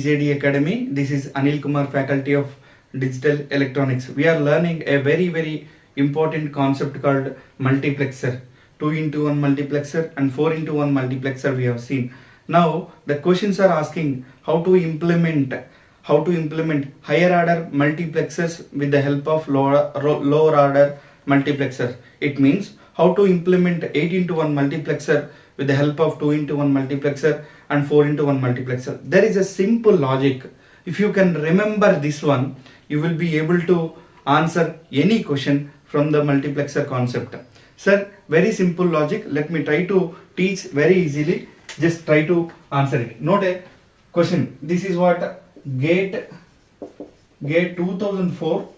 VJD Academy. This is Anil Kumar, Faculty of Digital Electronics. We are learning a very important concept called multiplexer. 2-in-1 multiplexer and 4-in-1 multiplexer we have seen. Now the questions are asking how to implement higher order multiplexers with the help of lower order multiplexer. It means how to implement 8-in-1 multiplexer with the help of 2-in-1 multiplexer and 4-in-1 multiplexer. There is a simple logic. If you can remember this one, you will be able to answer any question from the multiplexer concept. Sir, very simple logic. Let me try to teach very easily. Just try to answer it. Note a question. This is what GATE 2004.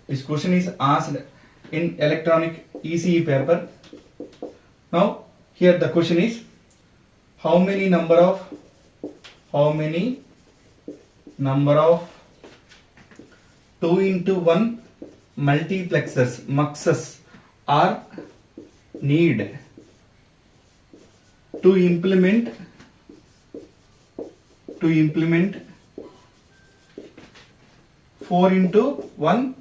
This question is asked in electronic ECE paper. Now here the question is how many number of 2-in-1 multiplexers muxes are need to implement 4-in-1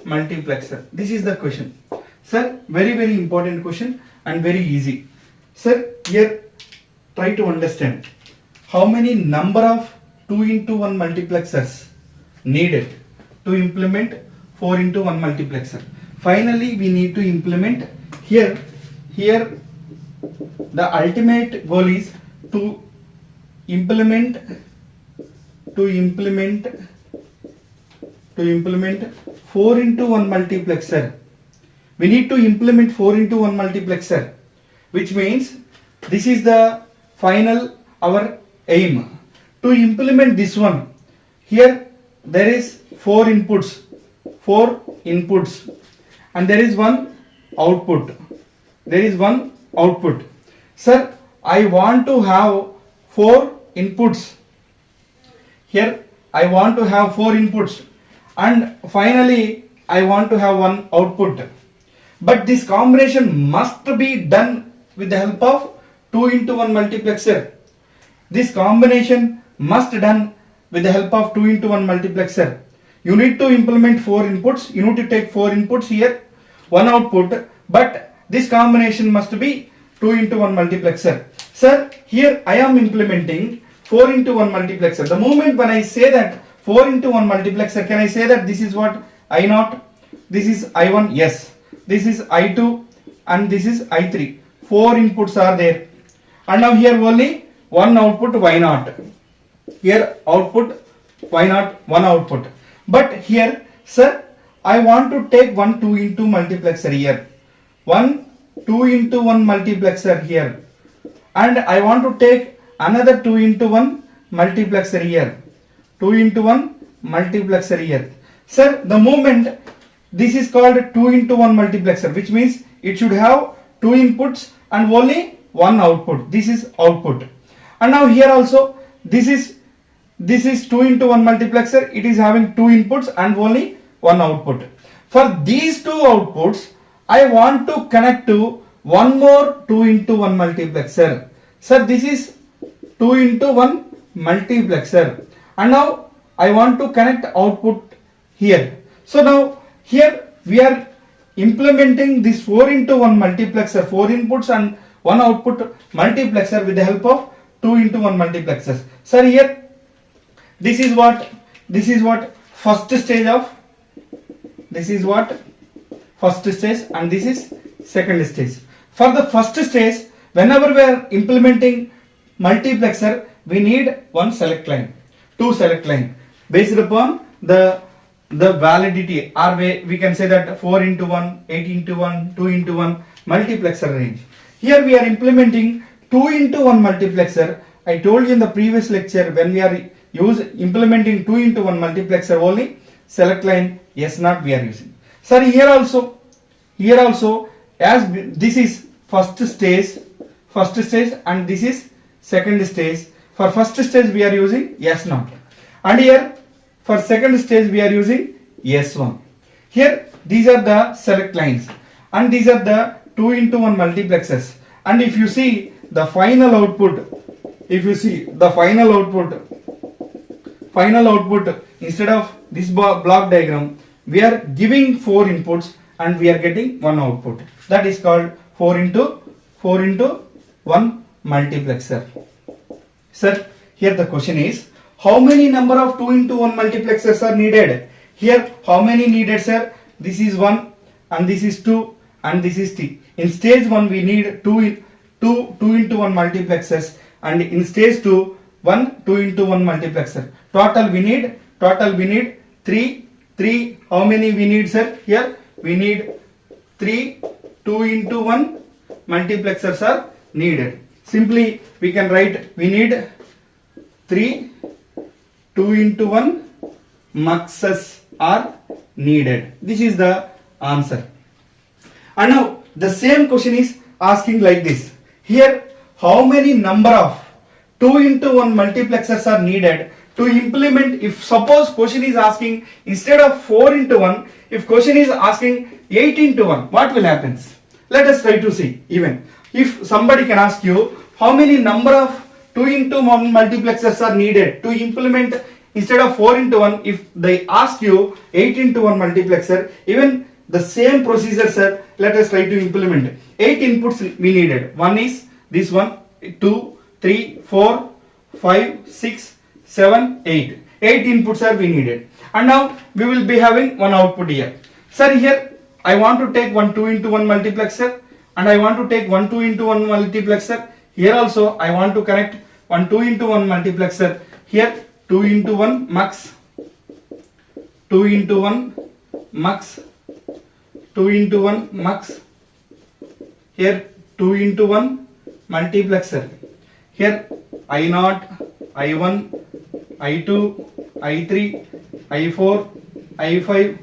multiplexer. This is the question. Sir, very important question and very easy. Sir, here try to understand how many number of 2-in-1 multiplexers needed to implement 4-in-1 multiplexer. Finally, we need to implement here the ultimate goal is to implement 4-in-1 multiplexer. We need to implement 4-in-1 multiplexer, which means this is the final our aim to implement this one. Here there is 4 inputs and there is one output. Sir, I want to have 4 inputs. Here I want to have 4 inputs and finally I want to have one output. But this combination must be done with the help of 2-in-1 multiplexer. This combination must done with the help of 2-in-1 multiplexer. You need to implement 4 inputs. You need to take 4 inputs here, one output, but this combination must be 2-in-1 multiplexer. Sir, here I am implementing 4-in-1 multiplexer. The moment when I say that 4-in-1 multiplexer, can I say that this is what I0, this is I1, yes, this is I2 and this is I3. 4 inputs are there. And now here only one output Y0. Here output Y0, one output. But here, sir, I want to take one 2-in-2 multiplexer here. One 2-in-1 multiplexer here. And I want to take another 2-in-1 multiplexer here. 2-in-1 multiplexer here. Sir, the moment this is called 2-in-1 multiplexer, which means it should have 2 inputs and only one output. This is output. And now here also this is 2-in-1 multiplexer. It is having 2 inputs and only one output. For these 2 outputs, I want to connect to one more 2-in-1 multiplexer. Sir, this is 2-in-1 multiplexer. And now I want to connect output here. So now here we are implementing this 4-in-1 multiplexer, 4 inputs and one output multiplexer with the help of 2-in-1 multiplexers. Sir, here this is what first stage of, this is what first stage and this is second stage. For the first stage, whenever we are implementing multiplexer, we need one select line, 2 select line based upon the validity, or we can say that 4-in-1, 8-in-1, 2-in-1 multiplexer range. Here we are implementing 2-in-1 multiplexer. I told you in the previous lecture, when we are implementing 2-in-1 multiplexer, only select line S0 we are using. Sir, here also as this is first stage and this is second stage. For first stage we are using S0 and here for second stage we are using S1. Here these are the select lines and these are the 2-in-1 multiplexers. And if you see the final output, final output, instead of this block diagram, we are giving 4 inputs and we are getting 1 output. That is called 4 into 1 multiplexer. Sir, here the question is, how many number of 2 into 1 multiplexers are needed? Here, how many needed, sir? This is 1 and this is 2 and this is 3. In stage 1, we need 2 into 1 multiplexers, and in stage 2, 2 into 1 multiplexer. Total we need 3. How many we need, sir? Here we need 3 2 into 1 multiplexers are needed. Simply we can write, we need 3 2 into 1 muxes are needed. This is the answer. And now the same question is asking like this. Here, how many number of 2 into 1 multiplexers are needed to implement? If suppose question is asking instead of 4 into 1, if question is asking 8 into 1, what will happen? Let us try to see. Even if somebody can ask you how many number of 2 into 1 multiplexers are needed to implement instead of 4 into 1, if they ask you 8 into 1 multiplexer, even the same procedure, sir, let us try to implement. 8 inputs we needed. One is this one, 2, 3, 4, 5, 6, 7, 8. 8 inputs are we needed. And now we will be having one output here. Sir, here I want to take one 2 into 1 multiplexer and I want to take one 2 into 1 multiplexer. Here also I want to connect one 2 into 1 multiplexer. Here 2 into 1 mux, 2 into 1 mux, 2 into 1 mux. Here 2 into 1 multiplexer. Here I0, I1, I2, I3, I4, I5,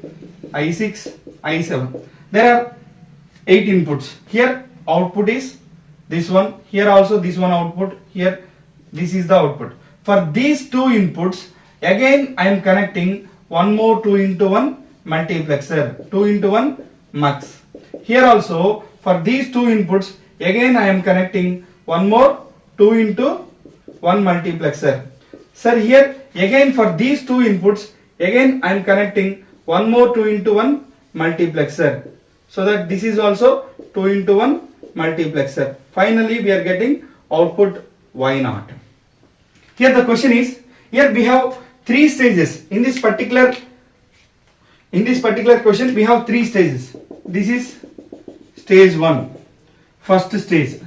I6, I7. There are 8 inputs. Here output is this one. Here also this one output. Here this is the output. For these 2 inputs, again I am connecting one more 2 into 1 multiplexer. 2 into 1 mux. Here also for these 2 inputs, again I am connecting one more 2 into 1 multiplexer. Sir, here again for these 2 inputs, again I am connecting one more 2 into 1 multiplexer. So that this is also 2 into 1 multiplexer. Finally, we are getting output Y0. Here the question is, here we have 3 stages. In this particular question, we have 3 stages. This is stage 1, first stage,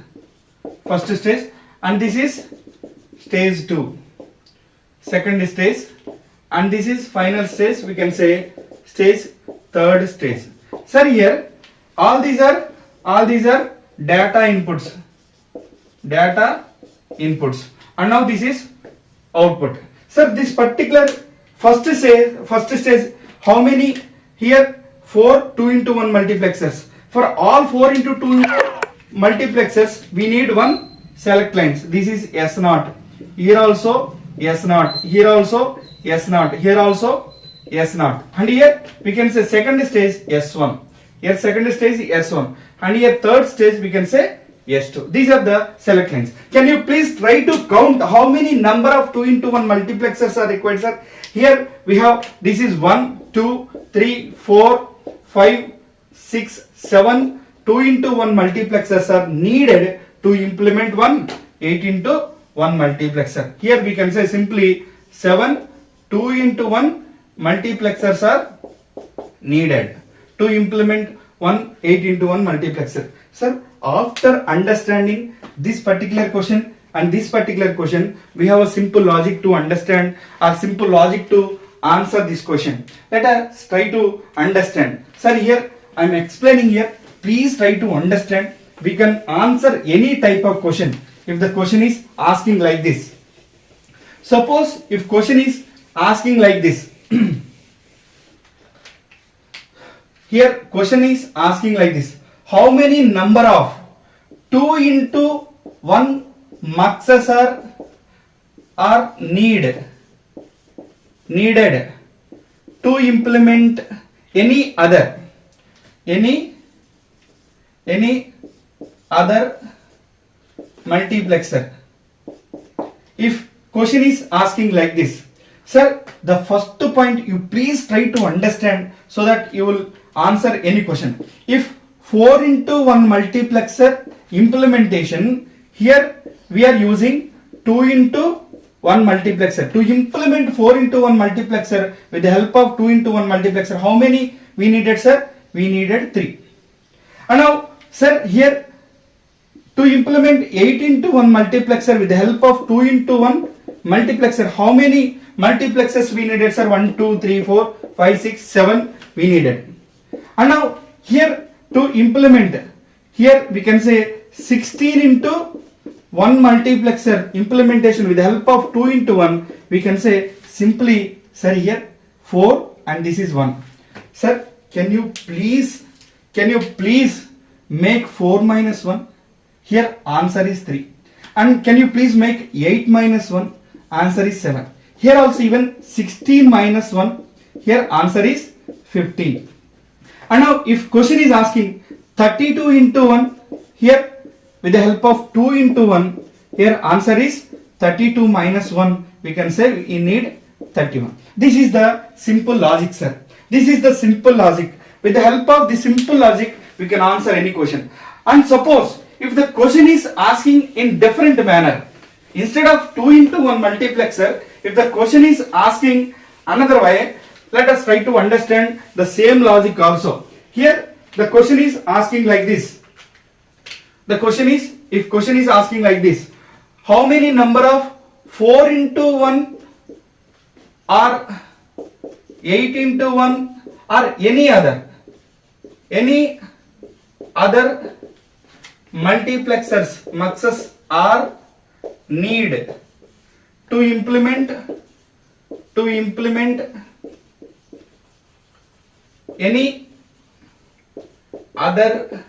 and this is stage 2, second stage, and this is final stage, we can say stage, third stage. Sir, here all these are data inputs, and now this is output. Sir, this particular first stage, how many? Here 4 2 into 1 multiplexers. For all 4 into 2 multiplexers, we need one select lines. This is S0. Here also S0. Here also S0. Here also S0. And here we can say second stage S1. Here second stage S1. And here third stage we can say S2. These are the select lines. Can you please try to count how many number of 2 into 1 multiplexers are required, sir? Here we have, this is 1, 2, 3, 4, 5, 6, 7. 2 into 1 multiplexers are needed to implement one 8 into 1 multiplexer. Here we can say simply 7 2 into 1 multiplexers are needed to implement one 8 into 1 multiplexer. Sir, after understanding this particular question and this particular question, we have a simple logic to understand or simple logic to answer this question. Let us try to understand. Sir, here I am explaining here. Please try to understand. We can answer any type of question if the question is asking like this. Suppose if question is asking like this. Here question is asking like this. How many number of 2 into 1 muxes are needed to implement any other multiplexer? If question is asking like this, Sir, the first point you please try to understand so that you will answer any question. If 4 into 1 multiplexer implementation, here we are using 2 into 1 multiplexer. To implement 4 into 1 multiplexer with the help of 2 into 1 multiplexer, how many we needed, sir? We needed 3. And now, sir, here to implement 8 into 1 multiplexer with the help of 2 into 1 multiplexer, how many multiplexers we needed, sir? 1, 2, 3, 4, 5, 6, 7 we needed. And now here to implement, here we can say 16 into 1 multiplexer implementation with the help of 2 into 1, we can say simply, sir, here 4 and this is 1. Sir, can you please make 4 minus 1? Here answer is 3. And can you please make 8 minus 1? Answer is 7. Here also even 16 minus 1. Here answer is 15. And now if question is asking 32 into 1, here with the help of 2 into 1, here answer is 32 minus 1. We can say we need 31. This is the simple logic, sir. This is the simple logic. With the help of the simple logic, we can answer any question. And suppose if the question is asking in different manner, instead of 2 into 1 multiplexer, if the question is asking another way, let us try to understand the same logic also. Here the question is asking like this. The question is, if question is asking like this, how many number of 4 into 1 or 8 into 1 or any other multiplexers muxes are need to implement any other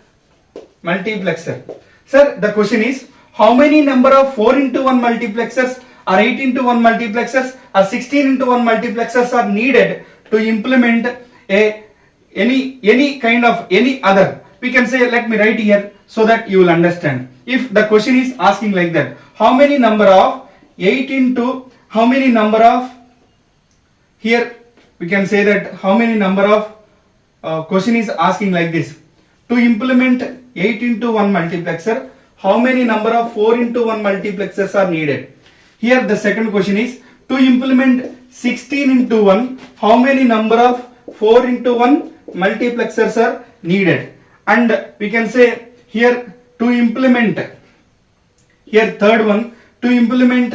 multiplexer. Sir, the question is how many number of 4 into 1 multiplexers or 8 into 1 multiplexers or 16 into 1 multiplexers are needed to implement any kind of any other. We can say, let me write here so that you will understand. If the question is asking like that, how many number of 8 into how many number of, here we can say that how many number of question is asking like this, to implement 8 into 1 multiplexer, how many number of 4 into 1 multiplexers are needed. Here the second question is to implement 16 into 1, how many number of 4 into 1 multiplexers are needed. And we can say here to implement, here third one, to implement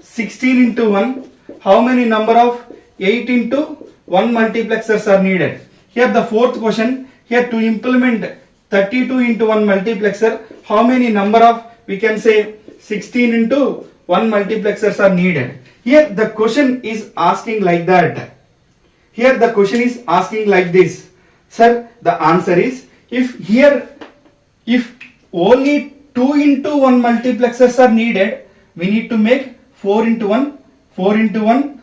16 into 1, how many number of 8 into 1 multiplexers are needed. Here the fourth question, here to implement 32 into 1 multiplexer, how many number of, we can say 16 into 1 multiplexers are needed. Here the question is asking like that. Here the question is asking like this. Sir, the answer is, if only 2 into 1 multiplexers are needed, we need to make 4 into 1, 4 into 1,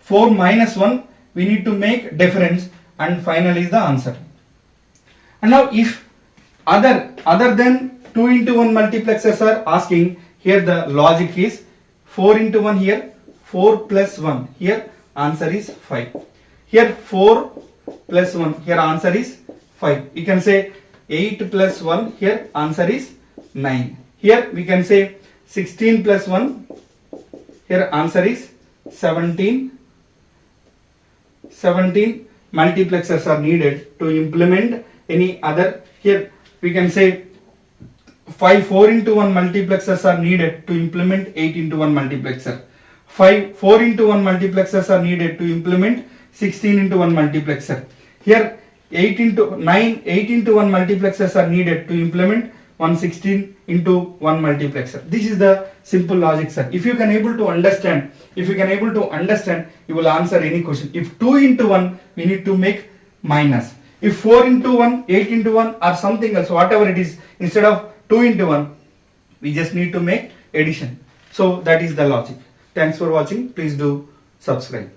4 minus 1, we need to make difference, and finally is the answer. And now if other than 2 into 1 multiplexers are asking, here the logic is 4 into 1 here, 4 plus 1, here answer is 5. Here 4 plus 1, here answer is 5. You can say 8 plus 1, here answer is 9. Here we can say 16 plus 1, here answer is 17. 17 multiplexers are needed to implement any other. Here we can say 4 into 1 multiplexers are needed to implement 8 into 1 multiplexer. 4 into 1 multiplexers are needed to implement 16 into 1 multiplexer. Here 8 into 1 multiplexers are needed to implement 116 into 1 multiplexer. This is the simple logic, sir. If you can able to understand, you will answer any question. If 2 into 1, we need to make minus. If 4 into 1, 8 into 1 or something else, whatever it is, instead of 2 into 1, we just need to make addition. So that is the logic. Thanks for watching. Please do subscribe.